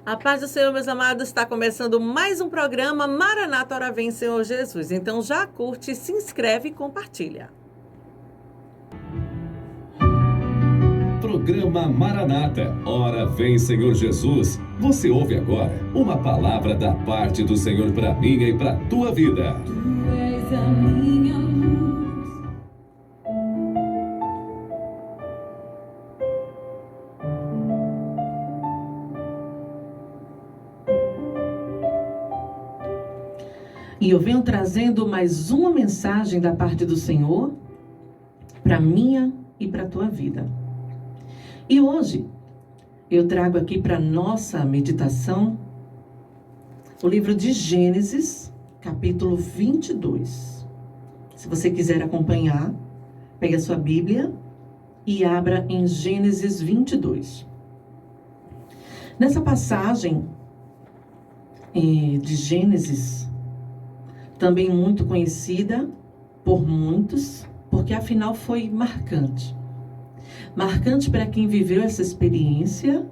A paz do Senhor, meus amados, está começando mais um programa Maranata, Ora Vem, Senhor Jesus. Então já curte, se inscreve e compartilha. Programa Maranata, Ora Vem, Senhor Jesus. Você ouve agora uma palavra da parte do Senhor para minha e para tua vida. Tu és a minha luz. E eu venho trazendo mais uma mensagem da parte do Senhor para minha e para a tua vida. E hoje eu trago aqui para nossa meditação o livro de Gênesis, capítulo 22. Se você quiser acompanhar, pegue a sua Bíblia e abra em Gênesis 22. Nessa passagem de Gênesis, também muito conhecida por muitos, porque afinal foi marcante. Marcante para quem viveu essa experiência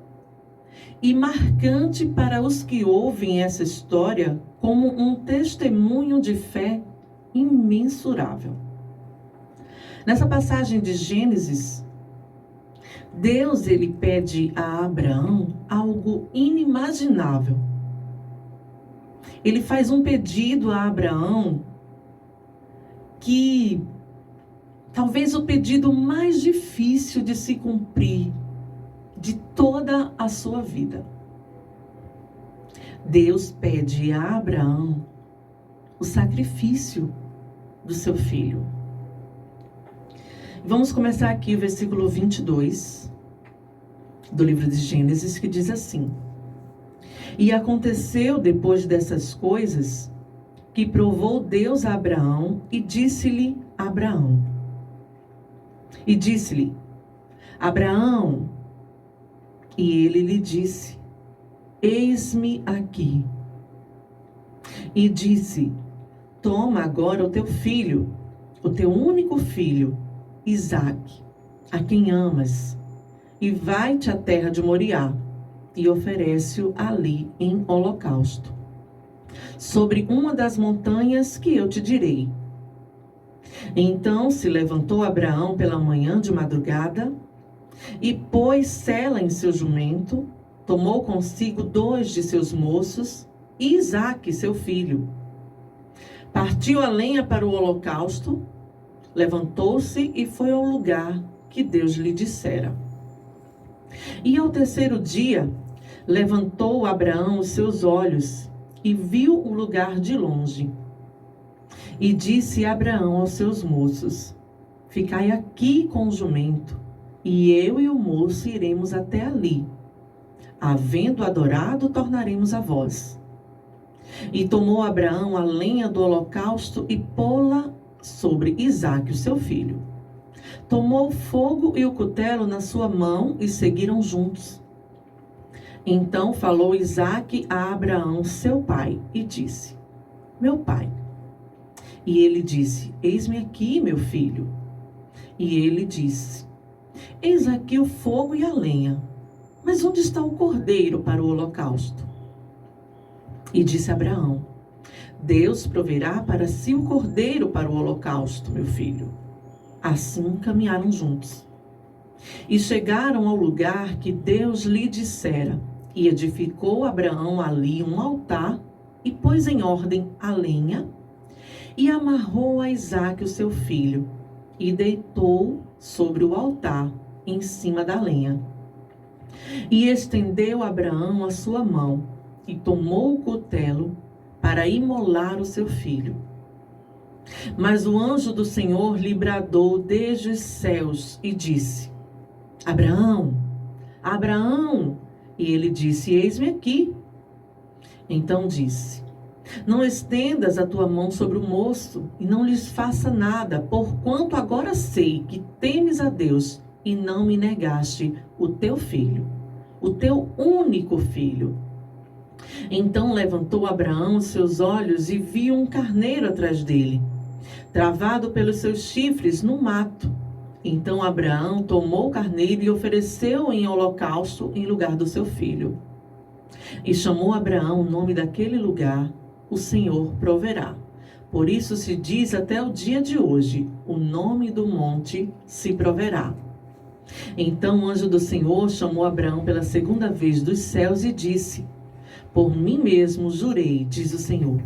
e marcante para os que ouvem essa história como um testemunho de fé imensurável. Nessa passagem de Gênesis, Deus ele pede a Abraão algo inimaginável. Ele faz um pedido a Abraão que talvez o pedido mais difícil de se cumprir de toda a sua vida. Deus pede a Abraão o sacrifício do seu filho. Vamos começar aqui o versículo 22 do livro de Gênesis, que diz assim: E aconteceu depois dessas coisas, que provou Deus a Abraão e disse-lhe Abraão. E disse-lhe, Abraão, e ele lhe disse, eis-me aqui. E disse, toma agora o teu filho, o teu único filho, Isaque, a quem amas, e vai-te à terra de Moriá, e oferece-o ali em holocausto, sobre uma das montanhas que eu te direi. Então se levantou Abraão pela manhã de madrugada, e pôs sela em seu jumento, tomou consigo 2 de seus moços, e Isaque, seu filho. Partiu a lenha para o holocausto, levantou-se e foi ao lugar que Deus lhe dissera. E ao terceiro dia, levantou Abraão os seus olhos e viu o lugar de longe. E disse Abraão aos seus moços, ficai aqui com o jumento, e eu e o moço iremos até ali. Havendo adorado, tornaremos a vós. E tomou Abraão a lenha do holocausto e pô-la sobre Isaque, o seu filho. Tomou o fogo e o cutelo na sua mão e seguiram juntos. Então falou Isaque a Abraão, seu pai, e disse, meu pai. E ele disse, eis-me aqui, meu filho. E ele disse, eis aqui o fogo e a lenha, mas onde está o cordeiro para o holocausto? E disse Abraão, Deus proverá para si o cordeiro para o holocausto, meu filho. Assim caminharam juntos. E chegaram ao lugar que Deus lhe dissera, e edificou Abraão ali um altar, e pôs em ordem a lenha, e amarrou a Isaque, o seu filho, e deitou sobre o altar, em cima da lenha. E estendeu Abraão a sua mão, e tomou o cutelo, para imolar o seu filho. Mas o anjo do Senhor lhe bradou desde os céus, e disse, Abraão, Abraão, e ele disse, eis-me aqui. Então disse, não estendas a tua mão sobre o moço, e não lhes faça nada, porquanto agora sei que temes a Deus, e não me negaste o teu filho, o teu único filho. Então levantou Abraão os seus olhos e viu um carneiro atrás dele, travado pelos seus chifres no mato. Então Abraão tomou o carneiro e ofereceu em holocausto em lugar do seu filho. E chamou Abraão o nome daquele lugar, o Senhor proverá. Por isso se diz até o dia de hoje, o nome do monte se proverá. Então o anjo do Senhor chamou Abraão pela segunda vez dos céus e disse: por mim mesmo jurei, diz o Senhor,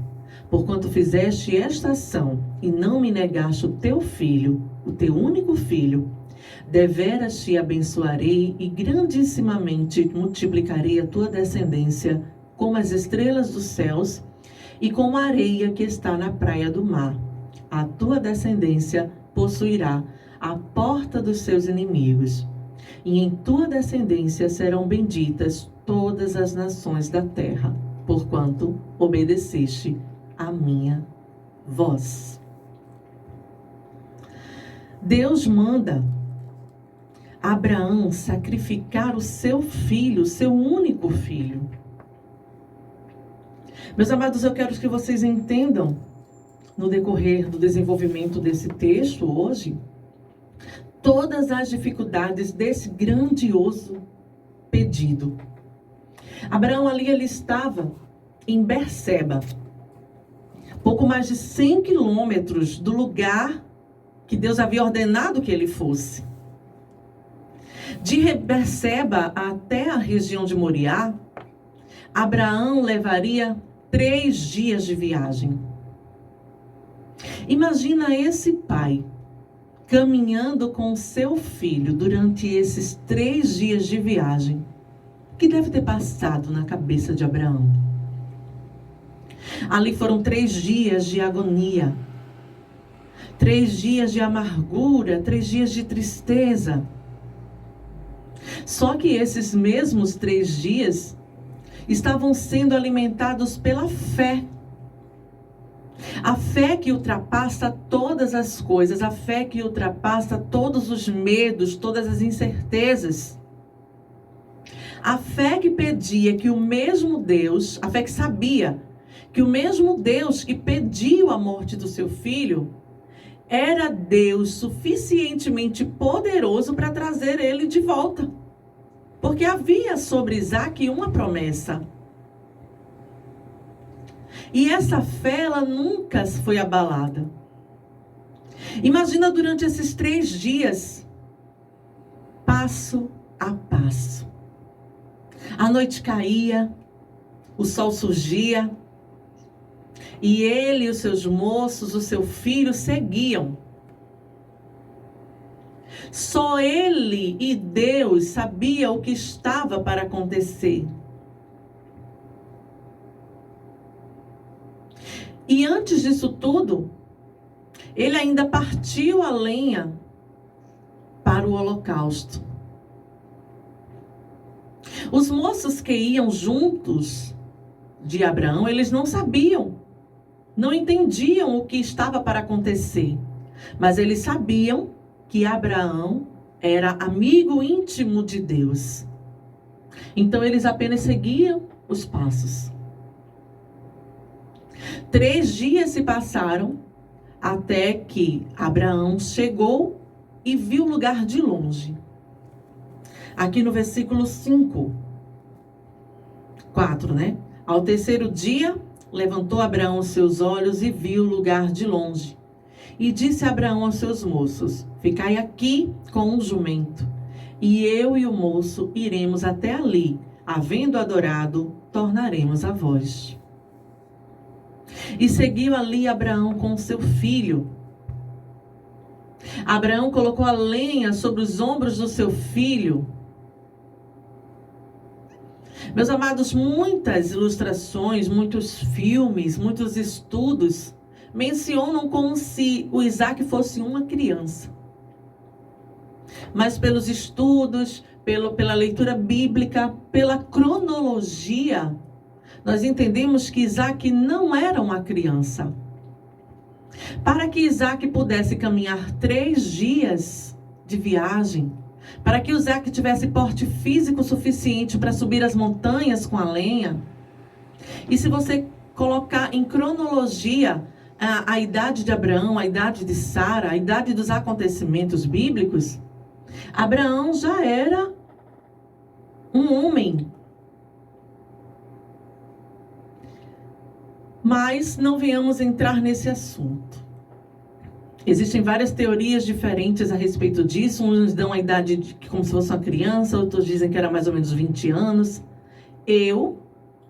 porquanto fizeste esta ação e não me negaste o teu filho, o teu único filho, deveras te abençoarei e grandissimamente multiplicarei a tua descendência como as estrelas dos céus e como a areia que está na praia do mar. A tua descendência possuirá a porta dos seus inimigos, e em tua descendência serão benditas todas as nações da terra, porquanto obedeceste a minha voz. Deus manda Abraão sacrificar o seu filho, o seu único filho. Meus amados, eu quero que vocês entendam, no decorrer do desenvolvimento desse texto hoje, todas as dificuldades desse grandioso pedido. Abraão ali, ele estava em Berseba, pouco mais de 100 quilômetros do lugar que Deus havia ordenado que ele fosse. De Berseba até a região de Moriá, Abraão levaria 3 dias de viagem. Imagina esse pai caminhando com seu filho durante esses 3 dias de viagem. O que deve ter passado na cabeça de Abraão? Ali foram 3 dias de agonia, 3 dias de amargura, 3 dias de tristeza. Só que esses mesmos 3 dias estavam sendo alimentados pela fé. A fé que ultrapassa todas as coisas, a fé que ultrapassa todos os medos, todas as incertezas. A fé que pedia que o mesmo Deus, a fé que sabia que o mesmo Deus que pediu a morte do seu filho, era Deus suficientemente poderoso para trazer ele de volta. Porque havia sobre Isaac uma promessa. E essa fé, ela nunca foi abalada. Imagina durante esses 3 dias, passo a passo. A noite caía, o sol surgia, e ele e os seus moços, o seu filho, seguiam. Só ele e Deus sabiam o que estava para acontecer. E antes disso tudo, ele ainda partiu a lenha para o holocausto. Os moços que iam juntos de Abraão, eles não sabiam, não entendiam o que estava para acontecer. Mas eles sabiam que Abraão era amigo íntimo de Deus. Então eles apenas seguiam os passos. 3 dias se passaram até que Abraão chegou e viu o lugar de longe. Aqui no versículo 4, né? Ao 3º dia, levantou Abraão os seus olhos e viu o lugar de longe. E disse Abraão aos seus moços: ficai aqui com o jumento, e eu e o moço iremos até ali. Havendo adorado, tornaremos a vós. E seguiu ali Abraão com seu filho. Abraão colocou a lenha sobre os ombros do seu filho. Meus amados, muitas ilustrações, muitos filmes, muitos estudos mencionam como se o Isaac fosse uma criança. Mas pelos estudos, pela leitura bíblica, pela cronologia, nós entendemos que Isaac não era uma criança. Para que Isaac pudesse caminhar 3 dias de viagem, para que Isaac tivesse porte físico suficiente para subir as montanhas com a lenha, e se você colocar em cronologia a idade de Abraão, a idade de Sara, a idade dos acontecimentos bíblicos, Abraão já era um homem. Mas não venhamos entrar nesse assunto. Existem várias teorias diferentes a respeito disso. Uns dão a idade como se fosse uma criança, outros dizem que era mais ou menos 20 anos. Eu,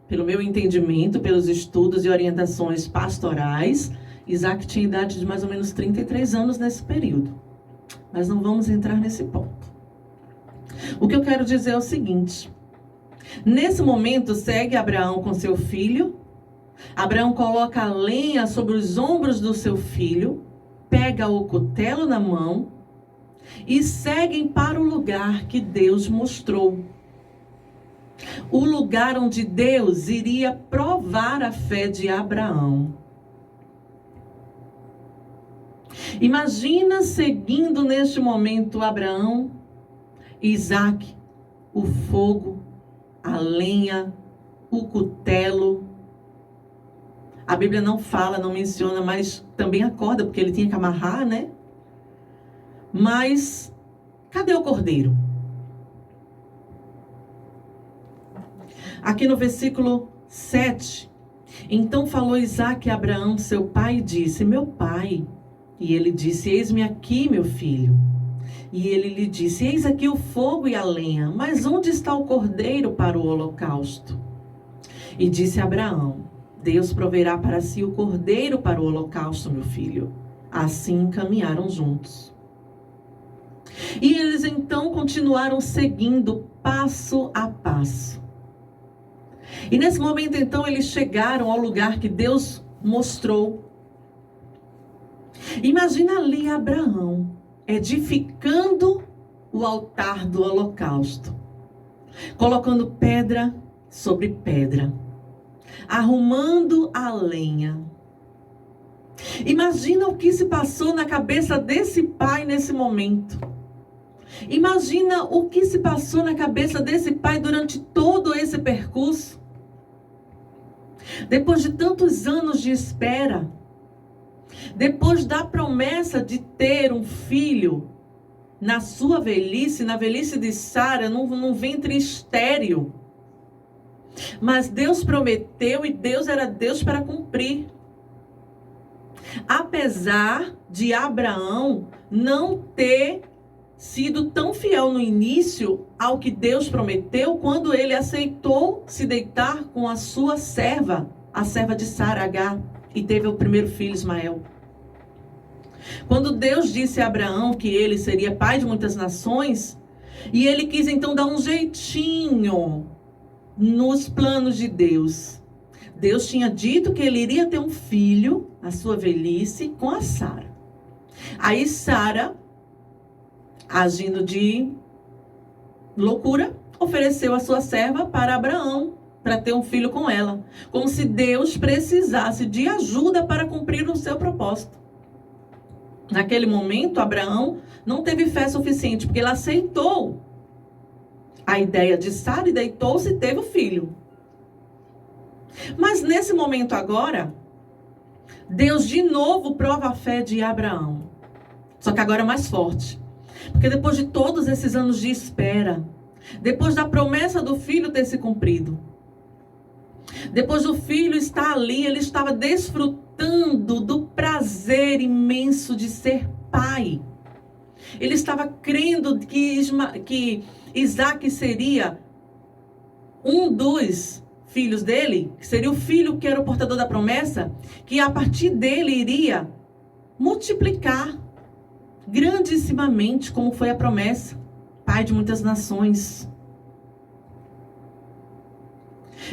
pelo meu entendimento, pelos estudos e orientações pastorais, Isaac tinha idade de mais ou menos 33 anos nesse período. Mas não vamos entrar nesse ponto. O que eu quero dizer é o seguinte. Nesse momento, segue Abraão com seu filho. Abraão coloca a lenha sobre os ombros do seu filho, pega o cutelo na mão e seguem para o lugar que Deus mostrou. O lugar onde Deus iria provar a fé de Abraão. Imagina seguindo neste momento Abraão, Isaac, o fogo, a lenha, o cutelo. A Bíblia não fala, não menciona, mas também a corda, porque ele tinha que amarrar, né? Mas, cadê o cordeiro? Aqui no versículo 7. Então falou Isaac a Abraão, seu pai, e disse: meu pai. E ele disse: eis-me aqui, meu filho. E ele lhe disse: eis aqui o fogo e a lenha, mas onde está o cordeiro para o holocausto? E disse Abraão: Deus proverá para si o cordeiro para o holocausto, meu filho. Assim caminharam juntos. E eles então continuaram seguindo passo a passo. E nesse momento então eles chegaram ao lugar que Deus mostrou. Imagina ali Abraão edificando o altar do holocausto, colocando pedra sobre pedra, arrumando a lenha. Imagina o que se passou na cabeça desse pai nesse momento. Imagina o que se passou na cabeça desse pai durante todo esse percurso. Depois de tantos anos de espera, depois da promessa de ter um filho na sua velhice, na velhice de Sara, num ventre estéril. Mas Deus prometeu e Deus era Deus para cumprir. Apesar de Abraão não ter sido tão fiel no início ao que Deus prometeu, quando ele aceitou se deitar com a sua serva, a serva de Sara, Agar, e teve o primeiro filho, Ismael. Quando Deus disse a Abraão que ele seria pai de muitas nações, e ele quis então dar um jeitinho nos planos de Deus. Deus tinha dito que ele iria ter um filho, a sua velhice, com a Sara. Aí Sara, agindo de loucura, ofereceu a sua serva para Abraão, para ter um filho com ela. Como se Deus precisasse de ajuda para cumprir o seu propósito. Naquele momento, Abraão não teve fé suficiente, porque ele aceitou a ideia de Sara e deitou-se e teve o filho. Mas nesse momento agora, Deus de novo prova a fé de Abraão. Só que agora é mais forte. Porque depois de todos esses anos de espera, depois da promessa do filho ter se cumprido, depois do filho estar ali, ele estava desfrutando do prazer imenso de ser pai. Ele estava crendo que Isaac seria um dos filhos dele, que seria o filho que era o portador da promessa, que a partir dele iria multiplicar grandissimamente, como foi a promessa, pai de muitas nações.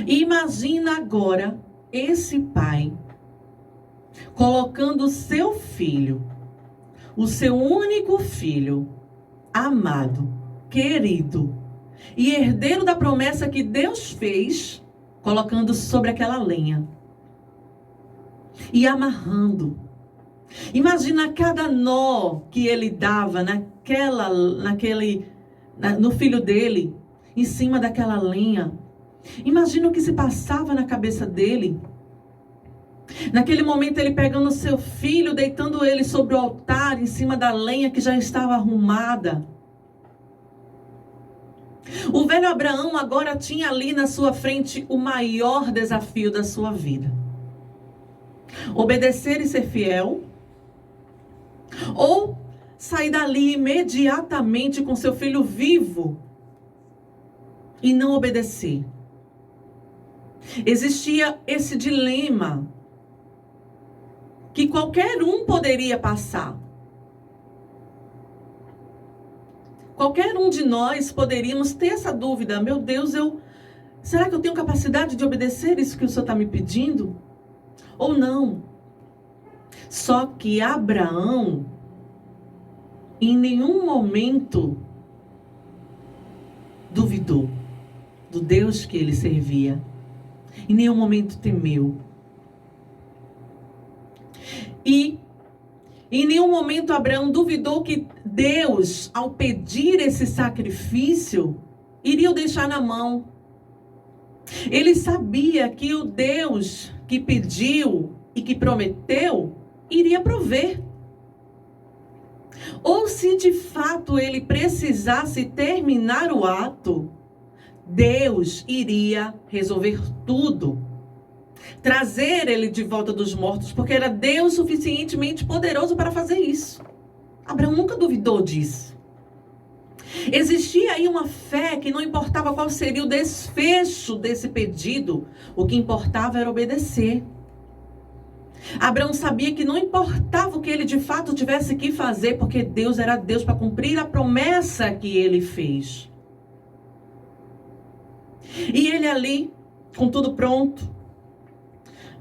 E imagina agora esse pai colocando o seu filho, o seu único filho, amado, querido e herdeiro da promessa que Deus fez, colocando sobre aquela lenha e amarrando. Imagina cada nó que ele dava no filho dele, em cima daquela lenha. Imagina o que se passava na cabeça dele. Naquele momento ele pegando o seu filho, deitando ele sobre o altar, em cima da lenha que já estava arrumada. O velho Abraão agora tinha ali na sua frente o maior desafio da sua vida. Obedecer e ser fiel, ou sair dali imediatamente com seu filho vivo e não obedecer. Existia esse dilema que qualquer um poderia passar. Qualquer um de nós poderíamos ter essa dúvida. Meu Deus, será que eu tenho capacidade de obedecer isso que o Senhor está me pedindo? Ou não? Só que Abraão, em nenhum momento, duvidou do Deus que ele servia. Em nenhum momento temeu. E em nenhum momento Abraão duvidou que Deus, ao pedir esse sacrifício, iria o deixar na mão. Ele sabia que o Deus que pediu e que prometeu, iria prover. Ou se de fato ele precisasse terminar o ato, Deus iria resolver tudo. Trazer ele de volta dos mortos, porque era Deus suficientemente poderoso para fazer isso. Abraão nunca duvidou disso. Existia aí uma fé que não importava qual seria o desfecho desse pedido, o que importava era obedecer. Abraão sabia que não importava o que ele de fato tivesse que fazer, porque Deus era Deus para cumprir a promessa que ele fez. E ele ali, com tudo pronto,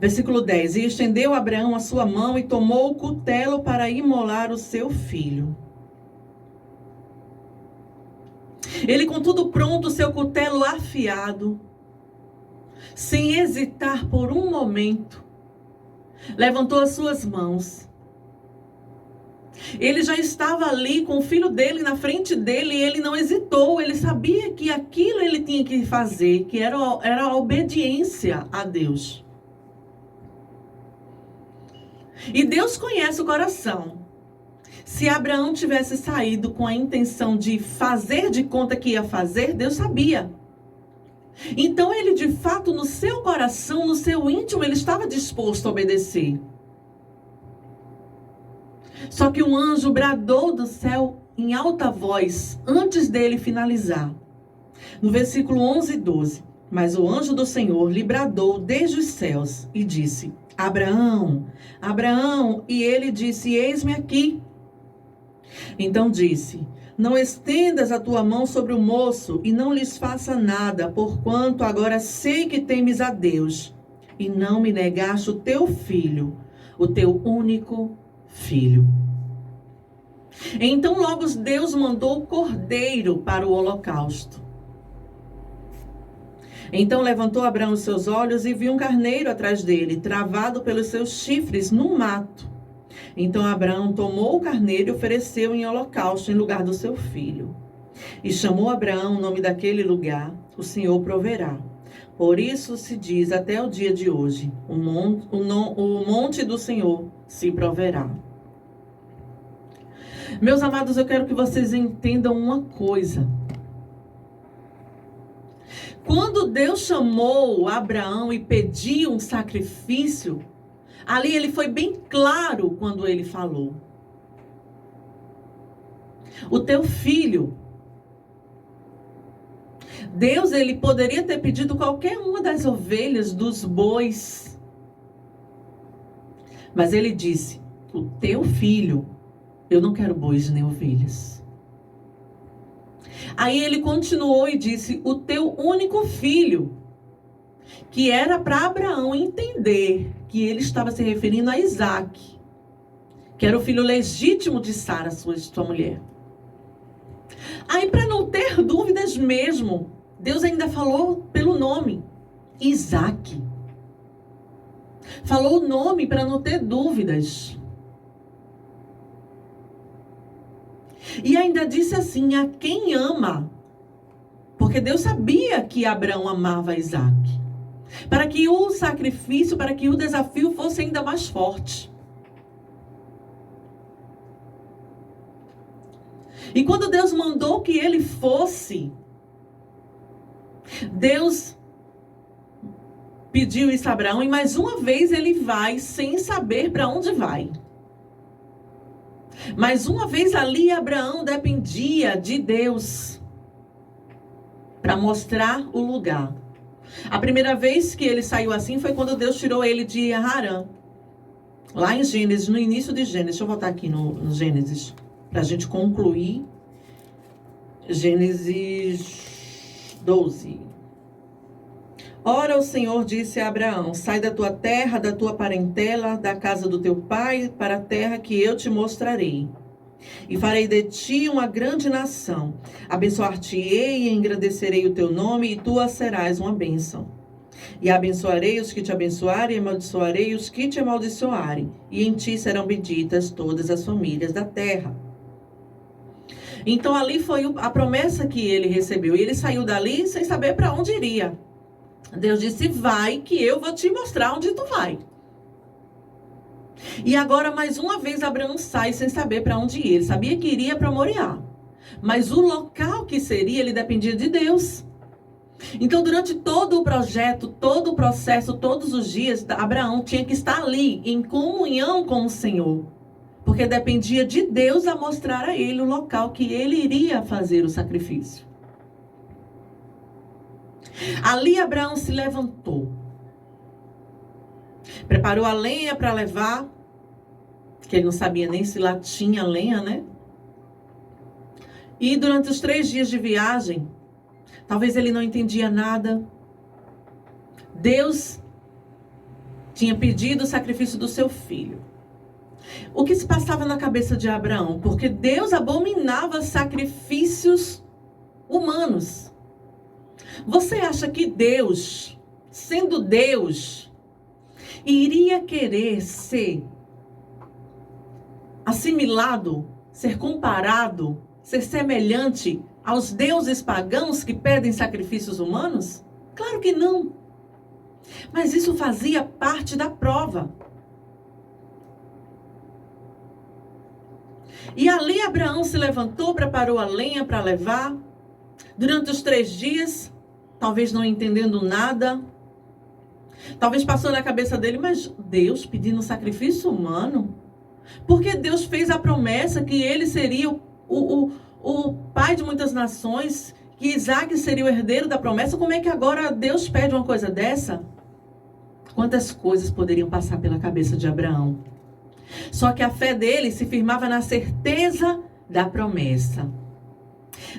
versículo 10, e estendeu Abraão a sua mão e tomou o cutelo para imolar o seu filho. Ele com tudo pronto, seu cutelo afiado, sem hesitar por um momento, levantou as suas mãos. Ele já estava ali com o filho dele na frente dele e ele não hesitou. Ele sabia que aquilo ele tinha que fazer, que era a obediência a Deus. E Deus conhece o coração. Se Abraão tivesse saído com a intenção de fazer de conta que ia fazer, Deus sabia. Então ele de fato no seu coração, no seu íntimo, ele estava disposto a obedecer. Só que um anjo bradou do céu em alta voz antes dele finalizar. No versículo 11 e 12. Mas o anjo do Senhor lhe bradou desde os céus e disse: Abraão, Abraão. E ele disse: eis-me aqui. Então disse: não estendas a tua mão sobre o moço e não lhes faça nada, porquanto agora sei que temes a Deus e não me negaste o teu filho, o teu único filho. Então logo Deus mandou o cordeiro para o holocausto. Então levantou Abraão os seus olhos e viu um carneiro atrás dele, travado pelos seus chifres no mato. Então Abraão tomou o carneiro e ofereceu em holocausto em lugar do seu filho. E chamou Abraão o nome daquele lugar: o Senhor proverá. Por isso se diz até o dia de hoje: o monte do Senhor se proverá. Meus amados, eu quero que vocês entendam uma coisa. Quando Deus chamou Abraão e pediu um sacrifício, ali ele foi bem claro quando ele falou: o teu filho. Deus, ele poderia ter pedido qualquer uma das ovelhas, dos bois. Mas ele disse: o teu filho. Eu não quero bois nem ovelhas. Aí ele continuou e disse: o teu único filho. Que era para Abraão entender que ele estava se referindo a Isaac, que era o filho legítimo de Sara, sua mulher. Aí, para não ter dúvidas mesmo, Deus ainda falou pelo nome: Isaac. Falou o nome para não ter dúvidas. E ainda disse assim: a quem ama. Porque Deus sabia que Abraão amava Isaac. Para que o sacrifício, para que o desafio fosse ainda mais forte. E quando Deus mandou que ele fosse, Deus pediu isso a Abraão e mais uma vez ele vai sem saber para onde vai. Mais uma vez ali Abraão dependia de Deus para mostrar o lugar. A primeira vez que ele saiu assim foi quando Deus tirou ele de Harã. Lá em Gênesis, no início de Gênesis. Deixa eu voltar aqui no Gênesis, para a gente concluir. Gênesis 12. Ora, o Senhor disse a Abraão: sai da tua terra, da tua parentela, da casa do teu pai, para a terra que eu te mostrarei. E farei de ti uma grande nação. Abençoar-te-ei e engrandecerei o teu nome, e tu serás uma bênção. E abençoarei os que te abençoarem, e amaldiçoarei os que te amaldiçoarem. E em ti serão benditas todas as famílias da terra. Então ali foi a promessa que ele recebeu. E ele saiu dali sem saber para onde iria. Deus disse: vai que eu vou te mostrar onde tu vai. E agora mais uma vez Abraão sai sem saber para onde ir. Ele sabia que iria para Moriá, mas o local que seria, ele dependia de Deus. Então durante todo o projeto, todo o processo, todos os dias, Abraão tinha que estar ali em comunhão com o Senhor, porque dependia de Deus a mostrar a ele o local que ele iria fazer o sacrifício. Ali Abraão se levantou, preparou a lenha para levar, que ele não sabia nem se lá tinha lenha, né? E durante os 3 dias de viagem, talvez ele não entendia nada. Deus tinha pedido o sacrifício do seu filho. O que se passava na cabeça de Abraão? Porque Deus abominava sacrifícios humanos. Você acha que Deus, sendo Deus, iria querer ser assimilado, ser comparado, ser semelhante aos deuses pagãos que pedem sacrifícios humanos? Claro que não. Mas isso fazia parte da prova. E ali Abraão se levantou, preparou a lenha para levar. Durante os 3 dias, talvez não entendendo nada, talvez passou na cabeça dele: mas Deus pedindo sacrifício humano? Porque Deus fez a promessa que ele seria o pai de muitas nações, que Isaac seria o herdeiro da promessa. Como é que agora Deus pede uma coisa dessa? Quantas coisas poderiam passar pela cabeça de Abraão? Só que a fé dele se firmava na certeza da promessa.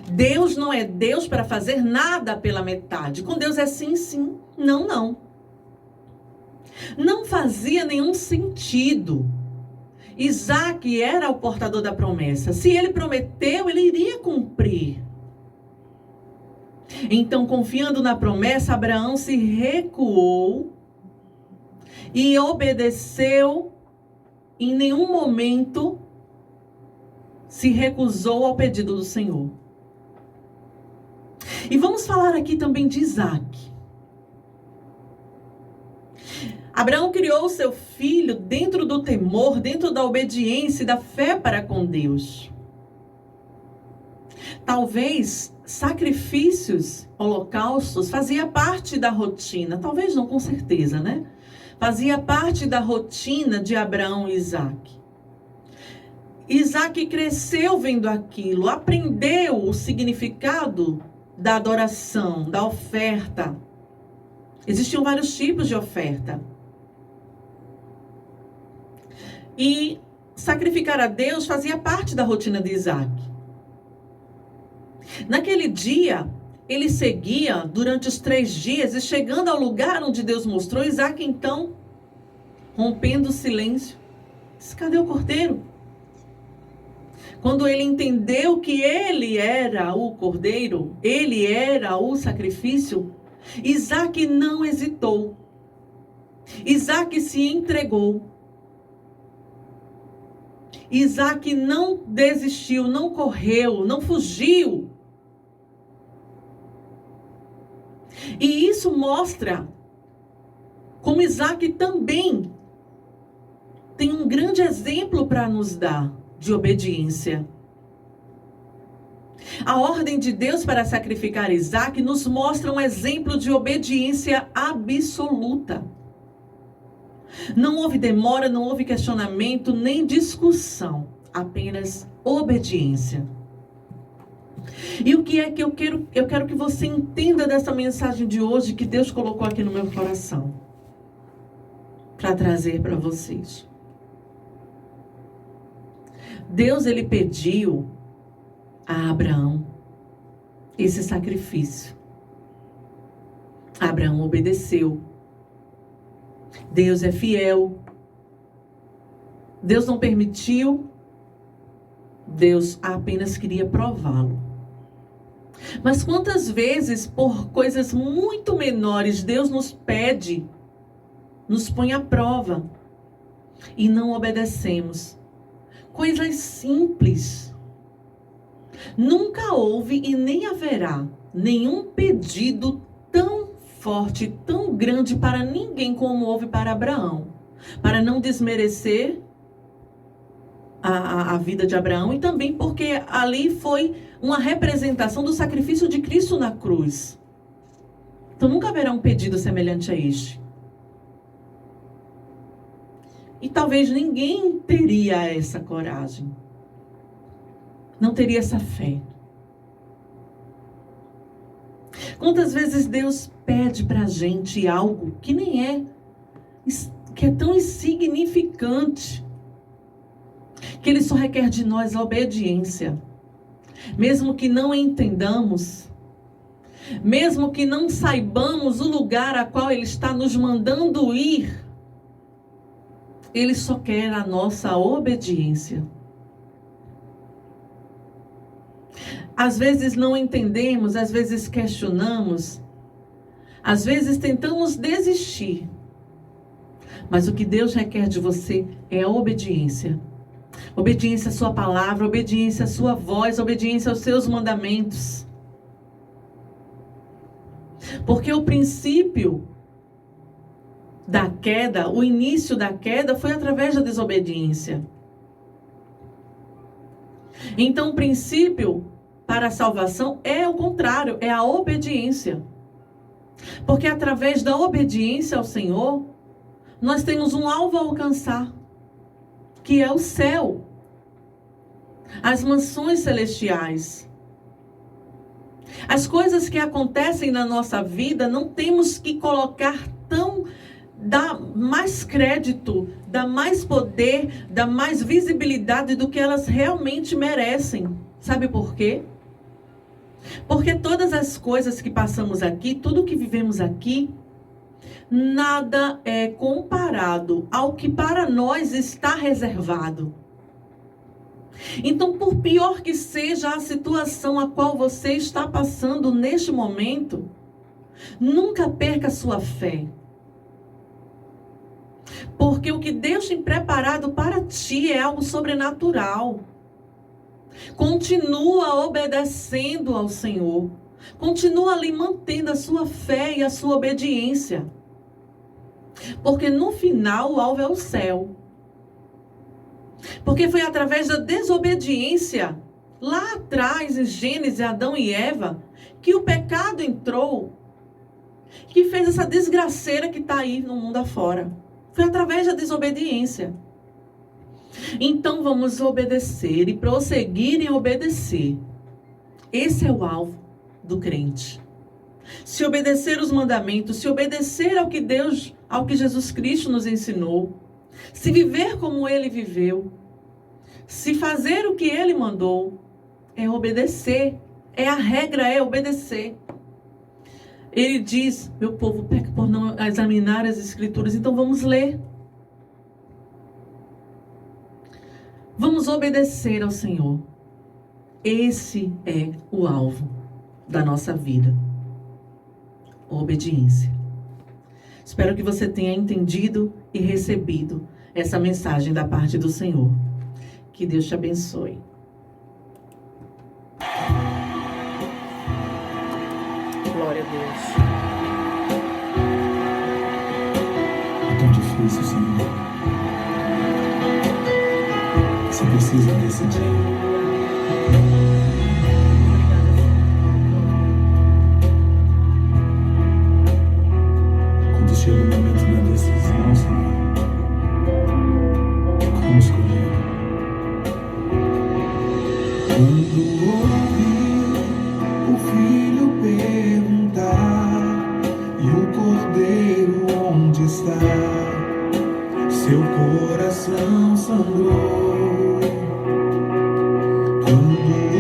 Deus não é Deus para fazer nada pela metade. Com Deus é sim, sim, não, não. Não fazia nenhum sentido. Isaac era o portador da promessa. Se ele prometeu, ele iria cumprir. Então, confiando na promessa, Abraão se recuou e obedeceu. Em nenhum momento se recusou ao pedido do Senhor. E vamos falar aqui também de Isaac. Abraão criou seu filho dentro do temor, dentro da obediência e da fé para com Deus. Talvez sacrifícios, holocaustos, fazia parte da rotina. Talvez não, com certeza, né? Fazia parte da rotina de Abraão e Isaac. Isaac cresceu vendo aquilo, aprendeu o significado da adoração, da oferta. Existiam vários tipos de oferta. E sacrificar a Deus fazia parte da rotina de Isaac. Naquele dia, ele seguia durante os 3 dias e chegando ao lugar onde Deus mostrou, Isaac então, rompendo o silêncio, disse: cadê o cordeiro? Quando ele entendeu que ele era o cordeiro, ele era o sacrifício, Isaac não hesitou. Isaac se entregou. Isaac não desistiu, não correu, não fugiu. E isso mostra como Isaac também tem um grande exemplo para nos dar de obediência. A ordem de Deus para sacrificar Isaque nos mostra um exemplo de obediência absoluta. Não houve demora, não houve questionamento, nem discussão. Apenas obediência. E o que é que eu quero que você entenda dessa mensagem de hoje que Deus colocou aqui no meu coração para trazer para vocês. Deus, ele pediu a Abraão esse sacrifício. Abraão obedeceu. Deus é fiel. Deus não permitiu. Deus apenas queria prová-lo. Mas quantas vezes, por coisas muito menores, Deus nos pede, nos põe à prova e não obedecemos? Coisas simples. Nunca houve e nem haverá nenhum pedido tão forte, tão grande para ninguém como houve para Abraão. Para não desmerecer a vida de Abraão, e também porque ali foi uma representação do sacrifício de Cristo na cruz. Então nunca haverá um pedido semelhante a este. E talvez ninguém teria essa coragem. Não teria essa fé. Quantas vezes Deus pede pra gente algo que nem é, que é tão insignificante, que Ele só requer de nós a obediência. Mesmo que não entendamos, mesmo que não saibamos o lugar a qual Ele está nos mandando ir, Ele só quer a nossa obediência. Às vezes não entendemos, às vezes questionamos, às vezes tentamos desistir. Mas o que Deus requer de você é a obediência. Obediência à sua palavra, obediência à sua voz, obediência aos seus mandamentos. Porque o princípio da queda, o início da queda foi através da desobediência. Então o princípio para a salvação é o contrário, é a obediência. Porque através da obediência ao Senhor, nós temos um alvo a alcançar, que é o céu, as mansões celestiais. As coisas que acontecem na nossa vida, não temos que colocar dar mais crédito, dar mais poder, dar mais visibilidade do que elas realmente merecem. Sabe por quê? Porque todas as coisas que passamos aqui, tudo que vivemos aqui, nada é comparado ao que para nós está reservado. Então, por pior que seja a situação a qual você está passando neste momento, nunca perca a sua fé. Porque o que Deus tem preparado para ti é algo sobrenatural. Continua obedecendo ao Senhor. Continua ali mantendo a sua fé e a sua obediência. Porque no final o alvo é o céu. Porque foi através da desobediência, lá atrás, em Gênesis, Adão e Eva, que o pecado entrou, que fez essa desgraceira que está aí no mundo afora. Foi através da desobediência. Então vamos obedecer e prosseguir em obedecer. Esse é o alvo do crente. Se obedecer os mandamentos, se obedecer ao que Jesus Cristo nos ensinou, se viver como Ele viveu, se fazer o que Ele mandou, é obedecer. A regra é obedecer. Ele diz, meu povo peca por não examinar as Escrituras. Então vamos ler. Vamos obedecer ao Senhor. Esse é o alvo da nossa vida. Obediência. Espero que você tenha entendido e recebido essa mensagem da parte do Senhor. Que Deus te abençoe. Glória a Deus. É tão difícil, Senhor. Você precisa decidir. Obrigada. está, seu coração sangrou. Quando